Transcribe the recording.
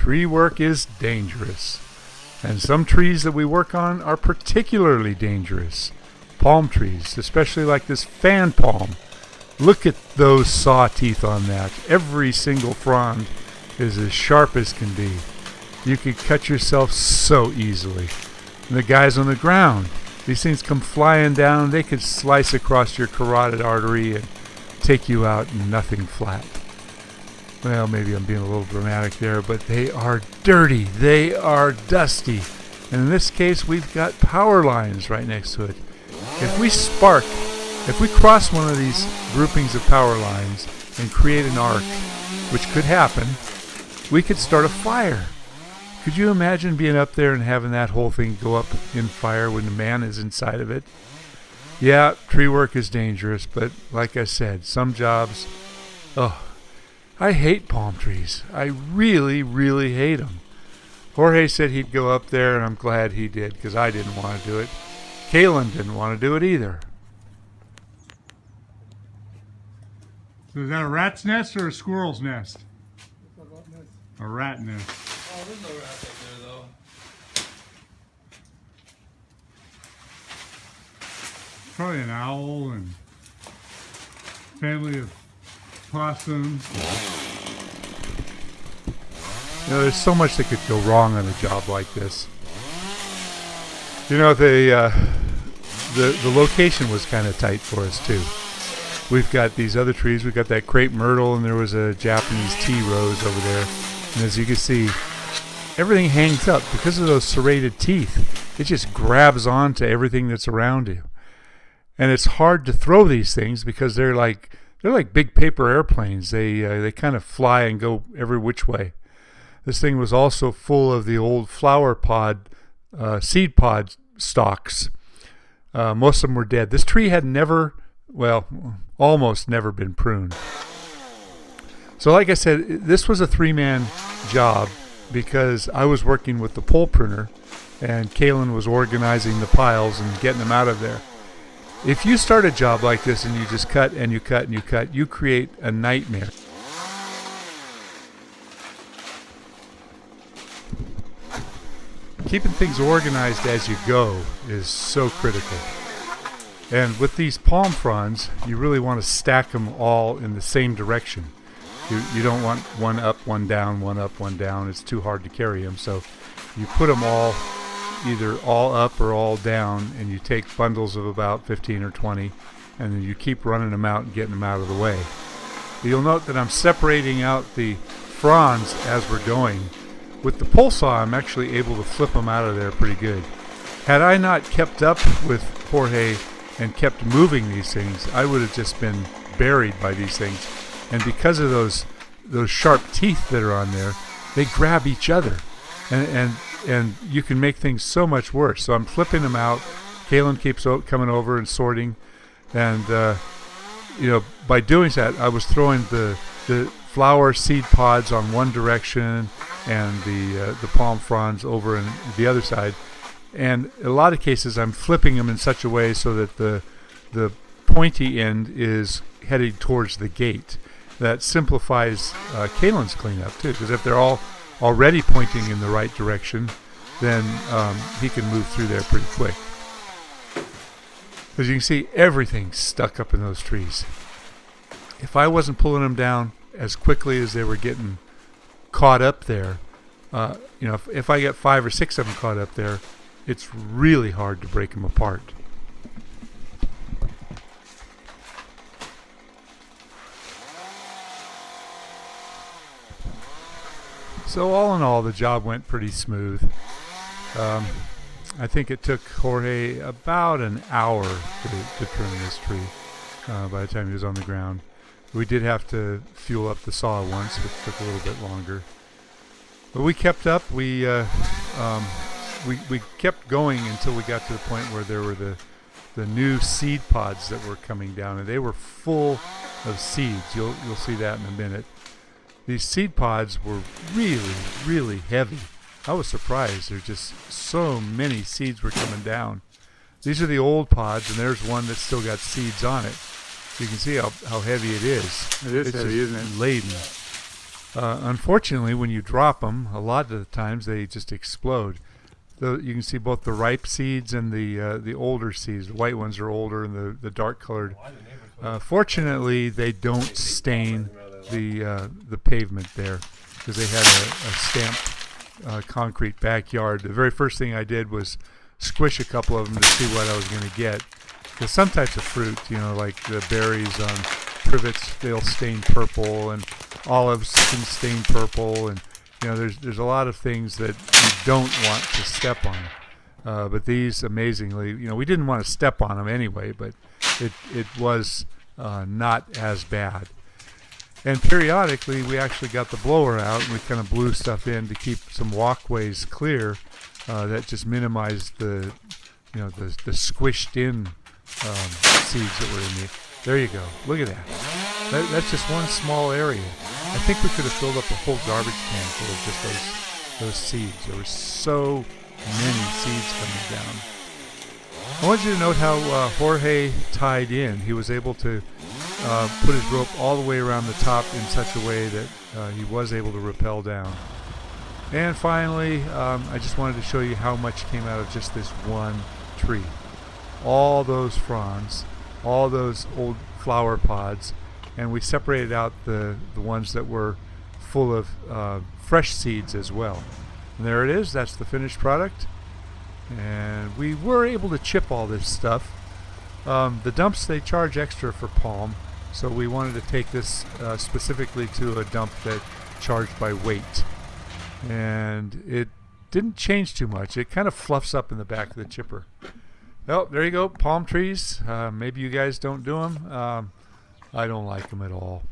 Tree work is dangerous. And some trees that we work on are particularly dangerous. Palm trees, especially like this fan palm. Look at those saw teeth on that. Every single frond is as sharp as can be. You could cut yourself so easily. And the guys on the ground, these things come flying down. They could slice across your carotid artery and take you out in nothing flat. Well, maybe I'm being a little dramatic there, but they are dirty. They are dusty. And in this case, we've got power lines right next to it. If we cross one of these groupings of power lines and create an arc, which could happen, we could start a fire. Could you imagine being up there and having that whole thing go up in fire when the man is inside of it? Yeah, tree work is dangerous, but like I said, some jobs, I hate palm trees. I really, really hate them. Jorge said he'd go up there, and I'm glad he did, because I didn't want to do it. Kalen didn't want to do it either. So is that a rat's nest or a squirrel's nest? A rat nest. Oh, there's no rat up there, though. Probably an owl and family of possums. There's so much that could go wrong on a job like this. The location was kind of tight for us too. We've got these other trees. We've got that crepe myrtle, and there was a Japanese tea rose over there. And as you can see, everything hangs up because of those serrated teeth. It just grabs onto everything that's around you. And it's hard to throw these things because they're like big paper airplanes. They kind of fly and go every which way. This thing was also full of the old flower pod, seed pod stalks. Most of them were dead. This tree had almost never been pruned. So like I said, this was a three-man job because I was working with the pole pruner and Kalen was organizing the piles and getting them out of there. If you start a job like this and you just cut and you cut and you cut, you create a nightmare. Keeping things organized as you go is so critical. And with these palm fronds, you really want to stack them all in the same direction. You don't want one up, one down, one up, one down. It's too hard to carry them. So you put them all either all up or all down, and you take bundles of about 15 or 20, and then you keep running them out and getting them out of the way. You'll note that I'm separating out the fronds as we're going. With the pole saw, I'm actually able to flip them out of there pretty good. Had I not kept up with Jorge and kept moving these things, I would have just been buried by these things. And because of those sharp teeth that are on there, they grab each other. And you can make things so much worse. So I'm flipping them out. Kalen keeps coming over and sorting. And, by doing that, I was throwing the flower seed pods on one direction and the palm fronds over in the other side. And in a lot of cases, I'm flipping them in such a way so that the pointy end is headed towards the gate. That simplifies Kalen's cleanup, too, because if they're all already pointing in the right direction, then he can move through there pretty quick. As you can see, everything's stuck up in those trees. If I wasn't pulling them down as quickly as they were getting caught up there, if I get 5 or 6 of them caught up there, it's really hard to break them apart. So all in all, the job went pretty smooth. I think it took Jorge about an hour to trim this tree by the time he was on the ground. We did have to fuel up the saw once, which took a little bit longer. But we kept up. We kept going until we got to the point where there were the new seed pods that were coming down, and they were full of seeds. You'll see that in a minute. These seed pods were really, really heavy. I was surprised. There's just so many seeds were coming down. These are the old pods, and there's one that's still got seeds on it. You can see how heavy it is. It is heavy, isn't it? Laden. Unfortunately, when you drop them, a lot of the times they just explode. You can see both the ripe seeds and the older seeds. The white ones are older, and the dark colored. Fortunately, they don't stain the pavement there because they had a stamped concrete backyard. The very first thing I did was squish a couple of them to see what I was going to get. Because some types of fruit, like the berries on privets, they'll stain purple, and olives can stain purple, and there's a lot of things that you don't want to step on. But these, amazingly, we didn't want to step on them anyway, but it was not as bad. And periodically, we actually got the blower out, and we kind of blew stuff in to keep some walkways clear. That just minimized the squished in seeds that were in the. There you go. Look at that. That's just one small area. I think we could have filled up a whole garbage can full of just those seeds. There were so many seeds coming down. I want you to note how Jorge tied in. He was able to put his rope all the way around the top in such a way that he was able to rappel down. And finally, I just wanted to show you how much came out of just this one tree. All those fronds, all those old flower pods, and we separated out the ones that were full of fresh seeds as well. And there it is. That's the finished product. And we were able to chip all this stuff. The dumps, they charge extra for palm, so we wanted to take this specifically to a dump that charged by weight. And it didn't change too much. It kind of fluffs up in the back of the chipper. Well, there you go, palm trees. Maybe you guys don't do them. I don't like them at all.